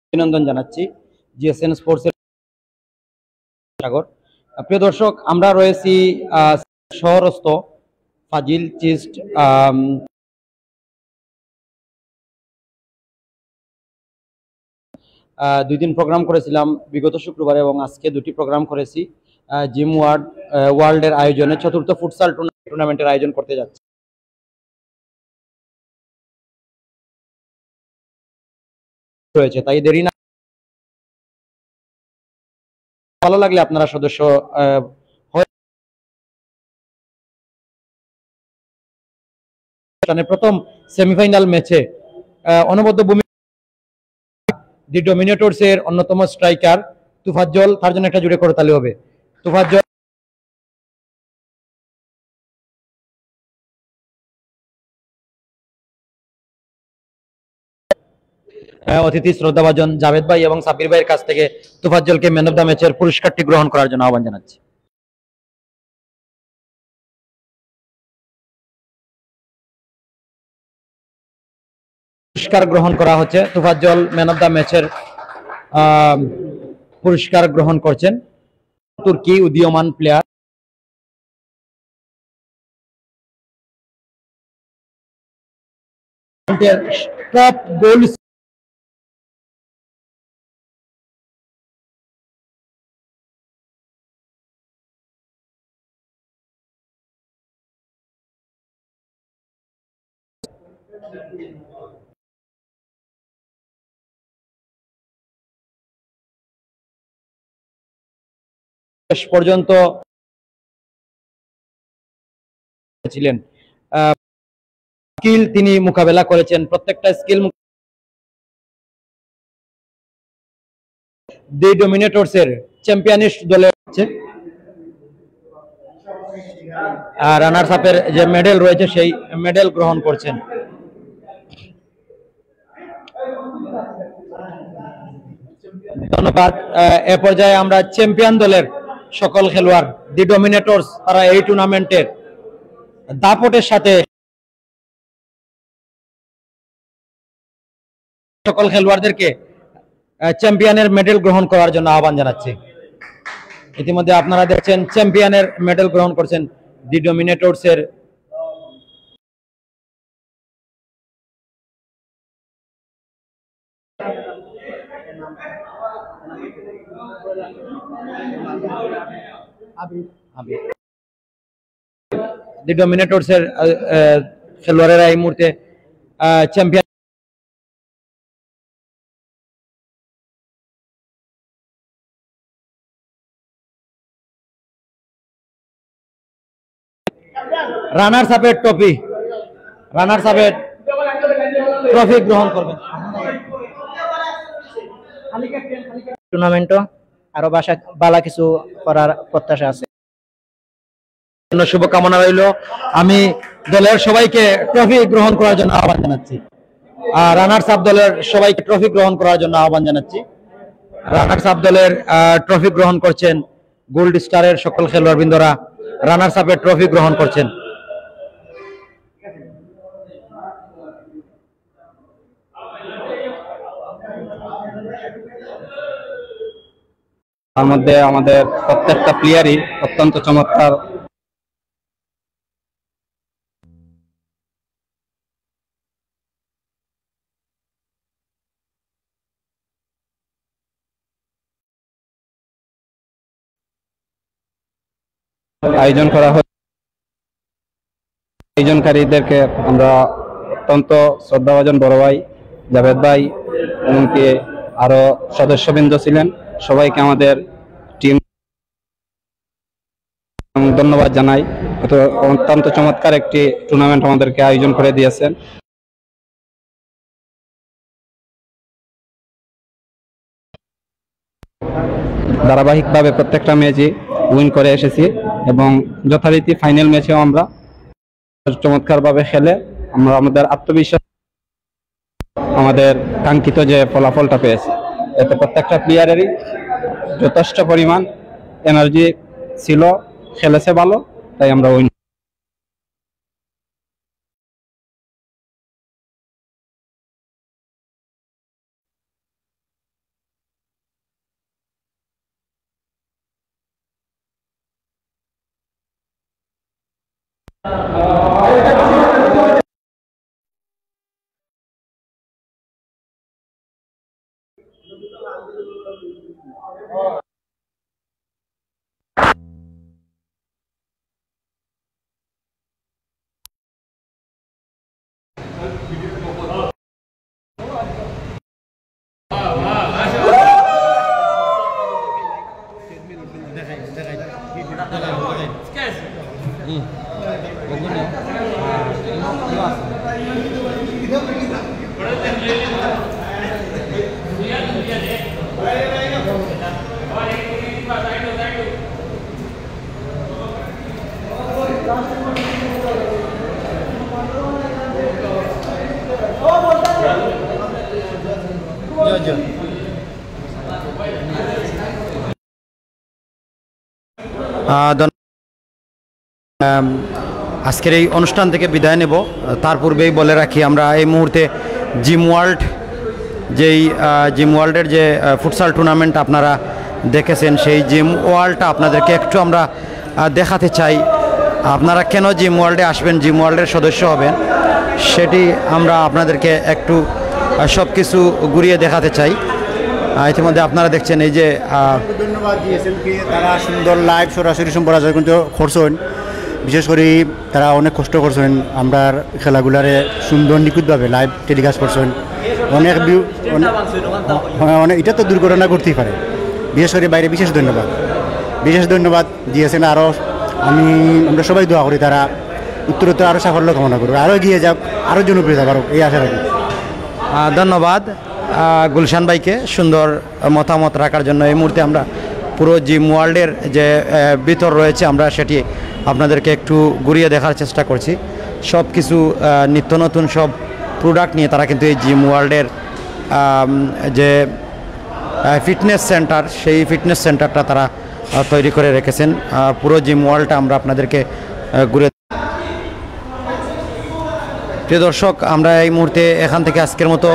অভিনন্দন জানাচ্ছি জিএসএন স্পোর্টসের সাগর। প্রিয় দর্শক, আমরা রয়েছি শহরস্থ ফাজিল চিস্ট 2 দিন প্রোগ্রাম করেছিলাম বিগত শুক্রবারে এবং আজকে 2টি প্রোগ্রাম করেছি। জিম ওয়ার্ল্ডের আয়োজনে 4র্থ ফুটসাল টুর্নামেন্টের আয়োজন করতে যাচ্ছে রয়েছে, তাই দেরি না ভালো লাগলে আপনারা সদস্য প্রথম সেমিফাইনাল ম্যাচে অনবদ্য ভূমি দি ডমিনেটরস এর অন্যতম স্ট্রাইকার তুফাজ্জল, তার জন্য একটা জুড়ে করতালি হবে। তুফাজ্জল অতিথি শ্রদ্ধাভাজন জাভেদ ভাই এবং সাব্বির ভাইয়ের কাছ থেকে তুফাজ্জলকে ম্যান অফ দ্য ম্যাচের পুরস্কারটি গ্রহণ করার জন্য আহ্বান জানাচ্ছি। পুরস্কার গ্রহণ করা হচ্ছে। তুফাজ্জল ম্যান অফ দ্য ম্যাচের পুরস্কার গ্রহণ করছেন। তুর্কি উদীয়মান প্লেয়ার টপ গোল শেষ পর্যন্ত ছিলেন। স্কিল তিনি মোকাবেলা করেছেন, প্রত্যেকটা স্কিল দি ডমিনেটরস এর চ্যাম্পিয়নিস্ট দলের রানার্স আপের যে মেডেল রয়েছে সেই মেডেল গ্রহণ করছেন। ধন্যবাদ। এ পর্যায়ে আমরা চ্যাম্পিয়ন দলের সকল খেলোয়াড় দি ডমিনেটরস, তারা এই টুর্নামেন্টের দাপটের সাথে সকল খেলোয়াড়দেরকে চ্যাম্পিয়নের মেডেল গ্রহণ করার জন্য আহ্বান জানাচ্ছি। ইতিমধ্যে আপনারা দেখছেন চ্যাম্পিয়নের মেডেল গ্রহণ করছেন দি ডমিনেটরস এর দি ডমিনেটরস এর খেলোয়াড়েরা এই মুহূর্তে চ্যাম্পিয়ন। রানার্স আপের ট্রফি গ্রহণ করবেন। টুর্নামেন্টও আরো বালা কিছু করার প্রত্যাশা আছে। শুভকামনা রইল। আমি দলের সবাইকে ট্রফি গ্রহণ করার জন্য আহ্বান জানাচ্ছি। রানার্স আপ দলের সবাইকে ট্রফি গ্রহণ করার জন্য আহ্বান জানাচ্ছি। রানার্স আপ দলের ট্রফি গ্রহণ করছেন গোল্ড স্টারের সকল খেলোয়াড়বৃন্দরা রানার্স আপের ট্রফি গ্রহণ করছেন। তার মধ্যে আমাদের প্রত্যেকটা প্লেয়ারই অত্যন্ত চমৎকার আয়োজন করা হয়। আয়োজনকারীদেরকে আমরা অত্যন্ত শ্রদ্ধাভাজন বড় ভাই জাভেদ ভাই এমনকি আরো সদস্যবৃন্দ ছিলেন, সবাইকে আমাদের টিম ধন্যবাদ জানাই। অত্যন্ত চমৎকার একটি টুর্নামেন্ট আমাদেরকে আয়োজন করে দিয়েছেন। ধারাবাহিকভাবে প্রত্যেকটা ম্যাচই উইন করে এসেছি এবং যথারীতি ফাইনাল ম্যাচেও আমরা চমৎকারভাবে খেলে আমরা আমাদের আত্মবিশ্বাস আমাদের কাঙ্ক্ষিত যে ফলাফলটা পেয়েছি, এতে প্রত্যেকটা প্লেয়ারেরই যথেষ্ট পরিমাণ এনার্জি ছিল, খেলেছে ভালো, তাই আমরা উইন। আজকের এই অনুষ্ঠান থেকে বিদায় নেব। তার পূর্বেই বলে রাখি, আমরা এই মুহূর্তে জিম ওয়ার্ল্ড জিম ওয়ার্ল্ডের যে ফুটসাল টুর্নামেন্ট আপনারা দেখেছেন, সেই জিম ওয়ার্ল্ডটা আপনাদেরকে একটু আমরা দেখাতে চাই। আপনারা কেন জিম ওয়ার্ল্ডে আসবেন, জিম ওয়ার্ল্ডের সদস্য হবেন, সেটি আমরা আপনাদেরকে একটু সব কিছু ঘুরিয়ে দেখাতে চাই। ইতিমধ্যে আপনারা দেখছেন এই যে ধন্যবাদ জিএসএমকে, তারা সুন্দর লাইভ সরাসরি সম্প্রচার কিন্তু করছেন। বিশেষ করে তারা অনেক কষ্ট করছেন, আমরা খেলাগুলারে সুন্দর নিখুঁতভাবে লাইভ টেলিকাস্ট করছেন। অনেক এটা তো দুর্ঘটনা করতেই পারে, বিশেষ করে বাইরে বিশেষ ধন্যবাদ জিএসএম। আরও আমরা সবাই দোয়া করি তারা উত্তরোত্তর আরও সাফল্য কামনা করবে, আরও এগিয়ে যাক, আরও জনপ্রিয়তা পারুক, এই আশা রাখি। ধন্যবাদ গুলশান ভাইকে সুন্দর মতামত রাখার জন্য। এই মুহূর্তে আমরা পুরো জিম ওয়ার্ল্ডের যে ভিতর রয়েছে, আমরা সেটি আপনাদেরকে একটু ঘুরিয়ে দেখার চেষ্টা করছি। সব কিছু নিত্য নতুন সব প্রোডাক্ট নিয়ে তারা কিন্তু এই জিম ওয়ার্ল্ডের যে ফিটনেস সেন্টার, সেই ফিটনেস সেন্টারটা তারা তৈরি করে রেখেছেন। পুরো জিম ওয়ার্ল্ডটা আমরা আপনাদেরকে ঘুরে। প্রিয় দর্শক, আমরা এই মুহূর্তে এখান থেকে আজকের মতো